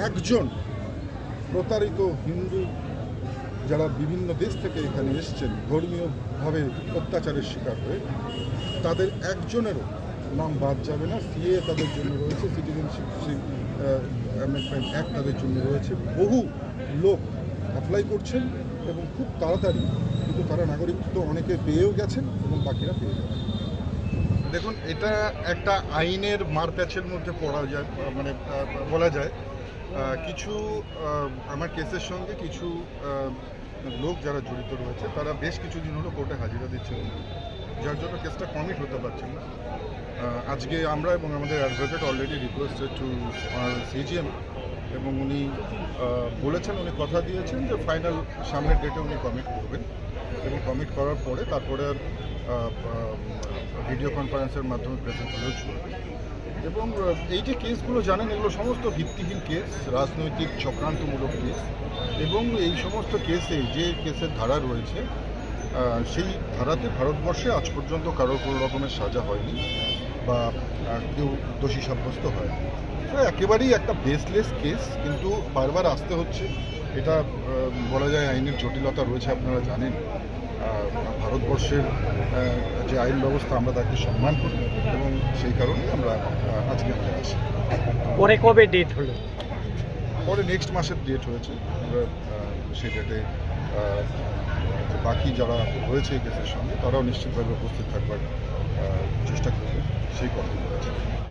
একজন প্রতারিত হিন্দু যারা বিভিন্ন দেশ থেকে এখানে এসছেন ধর্মীয়ভাবে অত্যাচারের শিকার হয়ে, তাদের একজনেরও নাম বাদ যাবে না। সিএ তাদের জন্য রয়েছে, সিটিজেনশিপ অ্যামেন্ডমেন্ট অ্যাক্ট তাদের জন্য রয়েছে। বহু লোক অ্যাপ্লাই করছেন এবং খুব তাড়াতাড়ি কিন্তু তারা নাগরিকত্ব অনেকে পেয়েও গেছেন এবং বাকিরা পেয়ে যাবেন। দেখুন, এটা একটা আইনের মারপ্যাচের মধ্যে পড়া যায়, মানে বলা যায়। কিছু আমার কেসের সঙ্গে কিছু লোক যারা জড়িত রয়েছে তারা বেশ কিছুদিন হলো কোর্টে হাজিরা দিচ্ছেন, যার জন্য কেসটা কমিট হতে পারছেন না। আজকে আমরা এবং আমাদের advocate already requested to CGM, এবং উনি বলেছেন, উনি কথা দিয়েছেন যে ফাইনাল সামনের ডেটে উনি কমিট করবেন, এবং কমিট করার পরে তারপরে ভিডিও কনফারেন্সের মাধ্যমে প্রেজেন্ট হলেও চলবে। এবং এই যে কেসগুলো জানেন, এগুলো সমস্ত ভিত্তিহীন কেস, রাজনৈতিক চক্রান্তমূলক কেস, এবং এই সমস্ত কেসে যে কেসের ধারা রয়েছে সেই ধারাতে ভারতবর্ষে আজ পর্যন্ত কারোর কোনো রকমের সাজা হয়নি বা কেউ দোষী সাব্যস্ত হয়নি। তো একেবারেই একটা বেসলেস কেস, কিন্তু বারবার আসতে হচ্ছে। এটা বলা যায় আইনের জটিলতা রয়েছে, আপনারা জানেন। ভারতবর্ষের যে আইন ব্যবস্থা, আমরা তাকে সম্মান করি, এবং সেই কারণেই আমরা আজকে আমাদের আসি। পরে কবে ডেট হলো? পরে নেক্সট মাসের ডেট হয়েছে। আমরা সেই ডেটে বাকি যারা রয়েছে এই কেসের সঙ্গে তারাও নিশ্চিতভাবে উপস্থিত থাকবার চেষ্টা করবে, সেই কথা বলেছে।